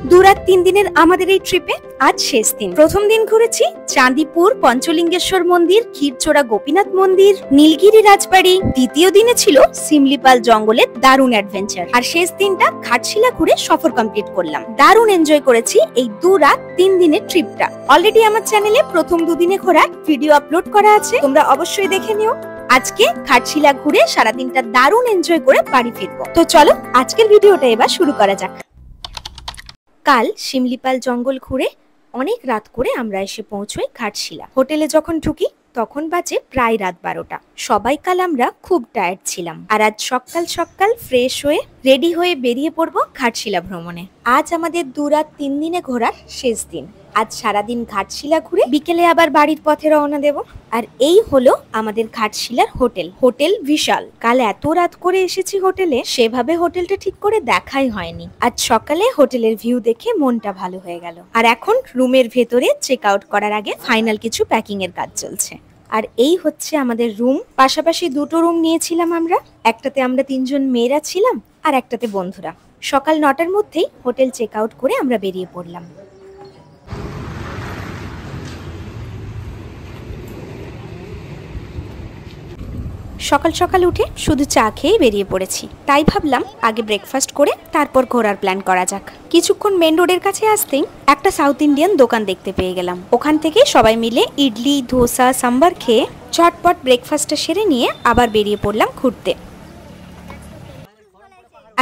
দুরাত 3 দিনের আমাদের এই ট্রিপে আজ শেষ দিন। প্রথম দিন ঘুরেছি চাঁদিপুর পঞ্চলিঙ্গেশ্বর মন্দির, ক্ষীরচোরা গোপীনাথ মন্দির, নীলগিরি রাজবাড়ি। দ্বিতীয় দিনে ছিল সিমলিপাল জঙ্গলের দারুণ অ্যাডভেঞ্চার। আর শেষ দিনটা ঘাটশিলা ঘুরে সফর কমপ্লিট করলাম। দারুণ এনজয় করেছি এই 2 রাত 3 দিনের ট্রিপটা। অলরেডি আমার চ্যানেলে প্রথম 2 দিনে ঘোরার ভিডিও আপলোড করা আছে, তোমরা অবশ্যই দেখে নিও। আজকে ঘাটশিলা ঘুরে সারাদিনটা দারুণ এনজয় করে বাড়ি ফিরবো। তো চলো আজকের ভিডিওটা এবার শুরু করা যাক। কাল সিমলিপাল জঙ্গল ঘুরে অনেক রাত করে আমরা এসে পৌঁছই ঘাটশিলা। হোটেলে যখন ঢুকি তখন বাজে প্রায় রাত 12টা। সবাই কাল আমরা খুব টায়ার্ড ছিলাম, আর আজ সকাল সকাল ফ্রেশ হয়ে রেডি হয়ে বেরিয়ে পড়বো ঘাটশিলা ভ্রমণে। আজ আমাদের 2 রাত 3 দিনে ঘোরার শেষ দিন। আজ সারাদিন ঘাটশিলা ঘুরে বিকেলে আবার বাড়ির পথে রওনা দেব। আর এই হলো আমাদের ঘাটশিলার হোটেল, হোটেল বিশাল। কাল এত রাত করে এসেছি হোটেলে, সেভাবে হোটেলটা ঠিক করে দেখাই হয়নি। আজ সকালে হোটেলের ভিউ দেখে মনটা ভালো হয়ে গেল। আর এখন রুমের ভেতরে চেক আউট করার আগে ফাইনাল কিছু প্যাকিং এর কাজ চলছে। আর এই হচ্ছে আমাদের রুম। পাশাপাশি 2টো রুম নিয়েছিলাম আমরা। একটাতে আমরা 3 জন মেয়েরা ছিলাম, আর একটাতে বন্ধুরা। সকাল 9টার মধ্যেই হোটেল চেক আউট করে আমরা বেরিয়ে পড়লাম। সকাল সকাল উঠে শুধু চা খেয়ে বেরিয়ে পড়েছি। তাই ভাবলাম আগে ব্রেকফাস্ট করে তারপর ঘোরার প্ল্যান করা যাক। কিছুক্ষণ মেন রোডের কাছে আসতেই একটা সাউথ ইন্ডিয়ান দোকান দেখতে পেয়ে গেলাম। ওখান থেকে সবাই মিলে ইডলি, ধোসা, সাম্বার খেয়ে চটপট ব্রেকফাস্টটা সেরে নিয়ে আবার বেরিয়ে পড়লাম ঘুরতে।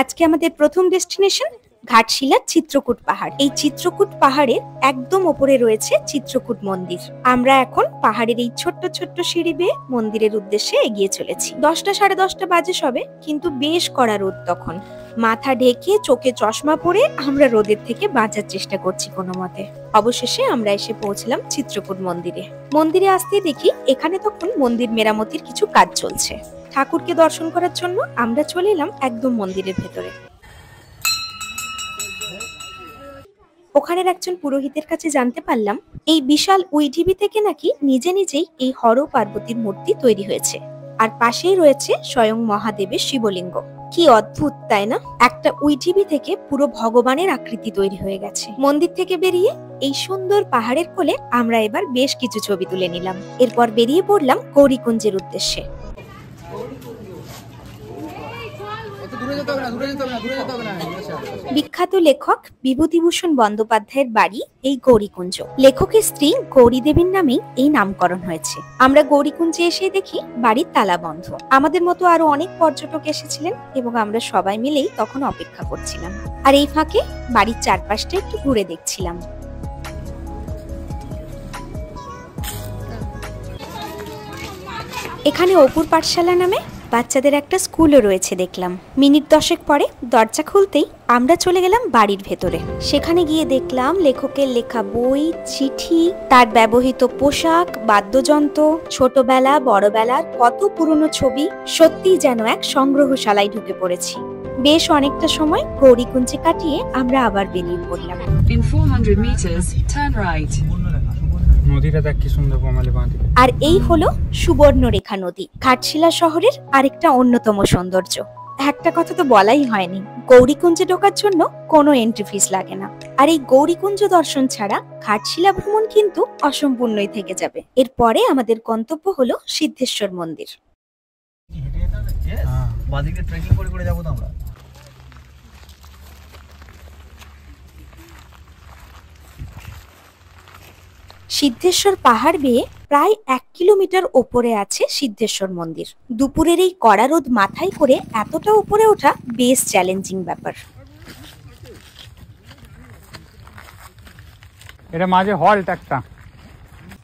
আজকে আমাদের প্রথম ডেস্টিনেশন ঘাটশিলার চিত্রকূট পাহাড়। এই চিত্রকূট পাহাড়ের একদম ওপরে রয়েছে চিত্রকূট মন্দির। আমরা এখন পাহাড়ের এই ছোট্ট ছোট্ট সিঁড়ি বেয়ে মন্দিরের উদ্দেশ্যে এগিয়ে চলেছি। 10টা সাড়ে 10টা বাজে সবে, কিন্তু বেশ কড়া রোদ তখন। মাথা ঢেকে চোখে চশমা পরে আমরা রোদের থেকে বাঁচার চেষ্টা করছি কোনো মতে। অবশেষে আমরা এসে পৌঁছলাম চিত্রকূট মন্দিরে। মন্দিরে আসতেই দেখি এখানে তখন মন্দির মেরামতির কিছু কাজ চলছে। ঠাকুরকে দর্শন করার জন্য আমরা চলে এলাম একদম মন্দিরের ভেতরে। ওখানের একজন পুরোহিতের কাছে জানতে পারলাম এই বিশাল উইঢিবি থেকে নাকি নিজে নিজেই এই হর পার্বতীর মূর্তি তৈরি হয়েছে। আর পাশেই রয়েছে স্বয়ং মহাদেবের শিবলিঙ্গ। কি অদ্ভুত, তাই না? একটা উইঢিবি থেকে পুরো ভগবানের আকৃতি তৈরি হয়ে গেছে। মন্দির থেকে বেরিয়ে এই সুন্দর পাহাড়ের কোলে আমরা এবার বেশ কিছু ছবি তুলে নিলাম। এরপর বেরিয়ে পড়লাম গৌরীকুঞ্জের উদ্দেশ্যে। বিখ্যাত লেখক বিভূতিভূষণ বন্দ্যোপাধ্যায়ের বাড়ি এই গৌরীকুঞ্জ। লেখকের স্ত্রী গৌরী দেবীর নামেই এই নামকরণ হয়েছে। আমরা গৌরীকুঞ্জে এসে দেখি বাড়ির তালা বন্ধ। আমাদের মতো আরো অনেক পর্যটক এসেছিলেন এবং আমরা সবাই মিলেই তখন অপেক্ষা করছিলাম। আর এই ফাঁকে বাড়ির চারপাশটা একটু ঘুরে দেখছিলাম। এখানে অপুর পাঠশালা নামে বাচ্চাদের একটা স্কুলও রয়েছে দেখলাম। মিনিট 10 পরে দরজা খুলতেই আমরা চলে গেলাম বাড়ির ভেতরে। সেখানে গিয়ে দেখলাম লেখকের লেখা বই, চিঠি, তার ব্যবহৃত পোশাক, বাদ্যযন্ত্র, ছোটবেলা বড়বেলার কত পুরনো ছবি। সত্যি যেন এক সংগ্রহশালায় ঢুকে পড়েছি। বেশ অনেকটা সময় গৌরীকুঞ্জে কাটিয়ে আমরা আবার বেরিয়ে পড়লাম। আর এই হলো সুবর্ণরেখা নদী, ঘাটশিলা শহরের আরেকটা অন্যতম সৌন্দর্য। একটা কথা তো বলাই হয়নি, গৌরীকুঞ্জে ঢোকার জন্য কোনো এন্ট্রি ফিস লাগে না। আর এই গৌরীকুঞ্জ দর্শন ছাড়া ঘাটশিলা ভ্রমণ কিন্তু অসম্পূর্ণই থেকে যাবে। এরপরে আমাদের গন্তব্য হলো সিদ্ধেশ্বর মন্দির। সিদ্ধেশ্বর পাহাড় বেয়ে প্রায় 1 কিলোমিটার ওপরে আছে সিদ্ধেশ্বর মন্দির। দুপুরের এই কড়া রোদ মাথায় করে এতটা উপরে ওঠা বেশ চ্যালেঞ্জিং ব্যাপার। এটা মাঝে হল্ট একটা।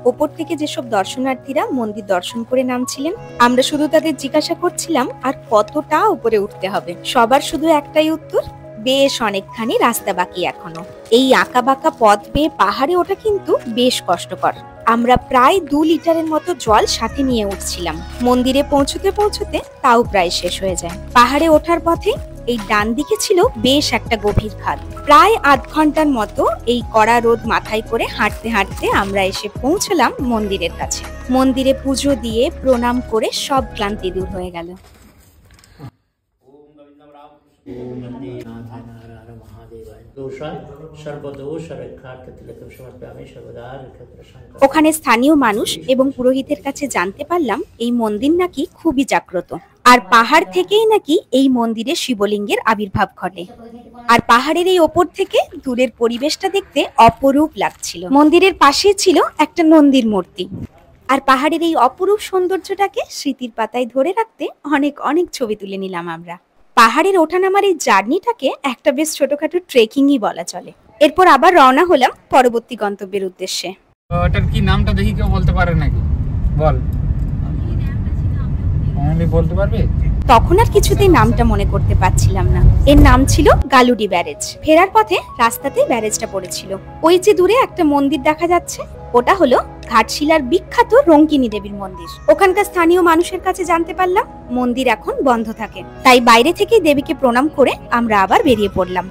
ওপর থেকে যেসব দর্শনার্থীরা মন্দির দর্শন করে নামছিলেন, আমরা শুধু তাদের জিজ্ঞাসা করছিলাম আর কতটা উপরে উঠতে হবে। সবার শুধু একটাই উত্তর, বেশ অনেকখানি রাস্তা বাকি এখনো। এই আঁকা বাঁকা পথ বেয়ে পাহাড়ে ওঠা কিন্তু বেশ কষ্টকর। আমরা প্রায় 2 লিটারের মতো জল সাথে নিয়ে উঠছিলাম। মন্দিরে পৌঁছতে পৌঁছতে তাও প্রায় শেষ হয়ে যায়। পাহাড়ে ওঠার পথে এই ডান দিকে ছিল বেশ একটা গভীর খাদ। প্রায় আধ ঘন্টার মতো এই কড়া রোদ মাথায় করে হাঁটতে হাঁটতে আমরা এসে পৌঁছলাম মন্দিরের কাছে। মন্দিরে পুজো দিয়ে প্রণাম করে সব ক্লান্তি দূর হয়ে গেল। ओम नमो नारायण महादेवाय। ওখানে স্থানীয় মানুষ এবং পুরোহিতের কাছে জানতে পারলাম এই মন্দির নাকি খুবই জাগ্রত, আর পাহাড় থেকেই নাকি এই মন্দিরে শিবলিঙ্গের আবির্ভাব ঘটে। আর পাহাড়ের এই ওপর থেকে দূরের পরিবেশটা দেখতে অপরূপ লাগছিল। মন্দিরের পাশে ছিল একটা নন্দীর মূর্তি, আর পাহাড়ের এই অপরূপ সৌন্দর্যটাকে স্মৃতির পাতায় ধরে রাখতে অনেক অনেক ছবি তুলে নিলাম আমরা। পাহাড়ের ওঠানামার এই জার্নিটাকে একটা বেশ ছোটখাটো ট্রেকিংই বলা চলে। এরপর আবার রওনা হলাম পরবর্তী গন্তব্যের উদ্দেশ্যে। ওটার কি নামটা দেখি কেউ বলতে পারে নাকি? বল, আমি বলতে পারবে? তখন আর কিছুতেই নামটা মনে করতে পারছিলাম না। এর নাম ছিল গালুডি ব্যারেজ। ফেরার পথে রাস্তাতে ব্যারেজটা পড়েছিল। ওই যে দূরে একটা মন্দির দেখা যাচ্ছে, ওটা হলো ঘাটশিলার বিখ্যাত রঙ্কিনী দেবীর মন্দির। ওখানকার স্থানীয় মানুষের কাছে জানতে পারলাম মন্দির এখন বন্ধ থাকে, তাই বাইরে থেকেই দেবীকে প্রণাম করে আমরা আবার বেরিয়ে পড়লাম।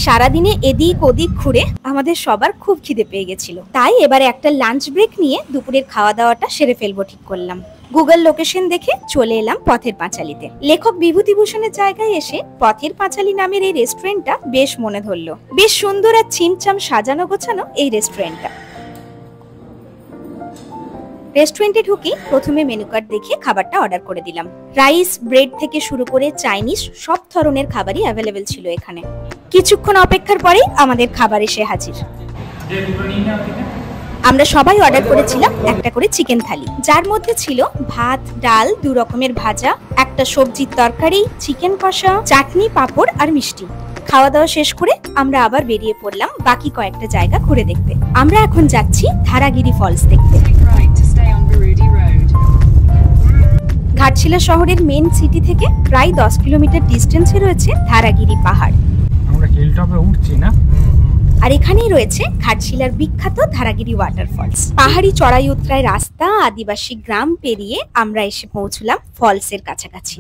সারাদিনে এদিক ওদিক ঘুরে আমাদের সবার খুব খিদে পেয়ে গেছিল, তাই এবারে একটা লাঞ্চ ব্রেক নিয়ে দুপুরের খাওয়া দাওয়াটা সেরে ফেলবো ঠিক করলাম। গুগল লোকেশন দেখে চলে এলাম পথের পাঁচালীতে। লেখক বিভূতিভূষণের জায়গায় এসে পথের পাঁচালী নামের এই রেস্টুরেন্টটা বেশ মনে ধরলো। বেশ সুন্দর আর ছিমছাম সাজানো গোছানো এই রেস্টুরেন্টটা। রেস্টুরেন্টে ঢুকে প্রথমে মেনু কার্ড দেখে খাবারটা অর্ডার করে দিলাম। রাইস, ব্রেড থেকে শুরু করে চাইনিজ সব ধরনের খাবারই অ্যাভেলেবেল ছিল এখানে। কিছুক্ষণ অপেক্ষার পরেই আমাদের খাবার এসে হাজির। আমরা সবাই অর্ডার করেছিলাম একটা করে চিকেন থালি, যার মধ্যে ছিল ভাত, ডাল, 2 রকমের ভাজা, একটা সবজির তরকারি, চিকেন কষা, চাটনি, পাঁপড় আর মিষ্টি। খাওয়া দাওয়া শেষ করে আমরা আবার বেরিয়ে পড়লাম বাকি কয়েকটা জায়গা ঘুরে দেখতে। আমরা এখন যাচ্ছি ধারাগিরি ফলস দেখতে। ঘাটশিলা শহরের মেন সিটি থেকে প্রায় 10 কিলোমিটার ডিস্টেন্সে রয়েছে ধারাগিরি পাহাড়। আমরা হিল টপে উঠছি না, আর এখানেই রয়েছে ঘাটশিলার বিখ্যাত ধারাগিরি ওয়াটারফলস। পাহাড়ি চড়াই উতরাই রাস্তা, আদিবাসী গ্রাম পেরিয়ে আমরা এসে পৌঁছলাম ফলসের কাছাকাছি।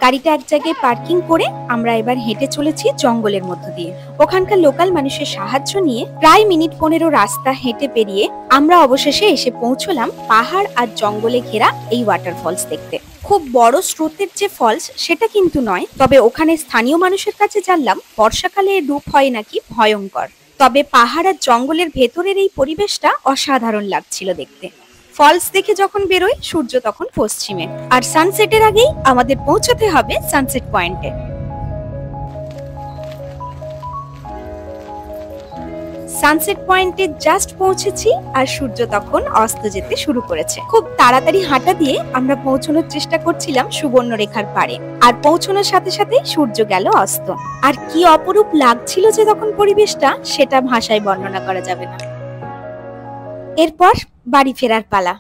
গাড়িটা এক জায়গায় পার্কিং করে আমরা এবার হেঁটে চলেছি জঙ্গলের মধ্য দিয়ে। ওখানকার লোকাল মানুষের সাহায্য নিয়ে প্রায় মিনিট 15 রাস্তা হেঁটে পেরিয়ে আমরা অবশেষে এসে পৌঁছলাম পাহাড় আর জঙ্গলে ঘেরা এই ওয়াটারফলস দেখতে। খুব বড় স্রোতের যে ফলস সেটা কিন্তু নয়, তবে ওখানে স্থানীয় মানুষের কাছে জানলাম বর্ষাকালে এর রূপ হয় নাকি ভয়ঙ্কর। তবে পাহাড় আর জঙ্গলের ভেতরের এই পরিবেশটা অসাধারণ লাগছিল দেখতে। ফলস দেখে যখন বেরোই সূর্য তখন পশ্চিমে, আর সানসেটের আগেই আমাদের পৌঁছাতে হবে সানসেট পয়েন্টে। সানসেট পয়েন্টে জাস্ট পৌঁছেছি আর সূর্য তখন অস্ত যেতে শুরু করেছে। খুব তাড়াতাড়ি হাঁটা দিয়ে আমরা পৌঁছানোর চেষ্টা করছিলাম সুবর্ণরেখার পাড়ে, আর পৌঁছানোর সাথে সাথে সূর্য গেল অস্ত। আর কি অপরূপ লাগছিল যে তখন পরিবেশটা, সেটা ভাষায় বর্ণনা করা যাবে না। এরপর বাড়ি ফেরার পালা।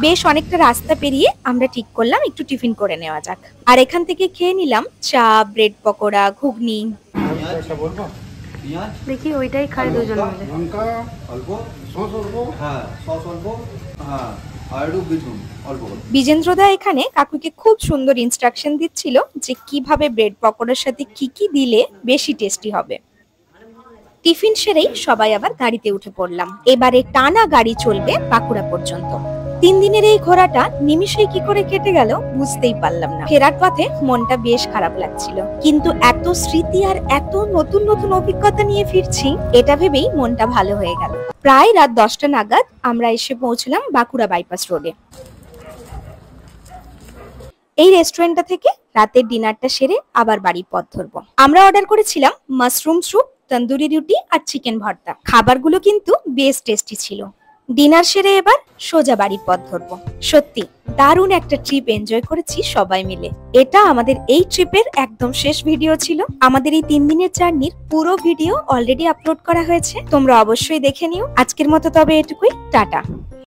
বেশ অনেকটা রাস্তা পেরিয়ে আমরা ঠিক করলাম একটু টিফিন করে নেওয়া যাক, আর এখান থেকে খেয়ে নিলাম চা, ব্রেড পকোড়া, ঘুগনি। দেখি ওইটাই খায় দুজন মিলে। বিজেন্দ্রদা এখানে কাকুকে খুব সুন্দর ইনস্ট্রাকশন দিচ্ছিল যে কিভাবে ব্রেড পকোড়ার সাথে কি কি দিলে বেশি টেস্টি হবে। টিফিন সেরেই সবাই আবার গাড়িতে উঠে পড়লাম। এবারে টানা গাড়ি চলবে বাঁকুড়া পর্যন্ত। 3 দিনের এই ঘোরাটা নিমিষেই কি করে কেটে গেল বুঝতেই পারলাম না। ফেরার পথে মনটা বেশ খারাপ লাগছিল, কিন্তু এত স্মৃতি আর এত নতুন নতুন অভিজ্ঞতা নিয়ে ফিরছি, এটা ভেবেই মনটা ভালো হয়ে গেল। প্রায় রাত 10টা নাগাদ আমরা এসে পৌঁছলাম বাঁকুড়া বাইপাস রোডে। এই রেস্টুরেন্টটা থেকে রাতের ডিনারটা সেরে আবার বাড়ির পথ ধরবো। আমরা অর্ডার করেছিলাম মাশরুম স্যুপ, তন্দুরি রুটি আর চিকেন ভর্তা। খাবারগুলো কিন্তু বেশ টেস্টি ছিল। ডিনার সেরে এবার সোজা বাড়ির পথ ধরবো। সত্যি দারুণ একটা ট্রিপ এনজয় করেছি সবাই মিলে। এটা আমাদের এই ট্রিপের একদম শেষ ভিডিও ছিল। আমাদের এই 3 দিনের জার্নির পুরো ভিডিও অলরেডি আপলোড করা হয়েছে, তোমরা অবশ্যই দেখে নিও। আজকের মতো তবে এটুকুই, টাটা।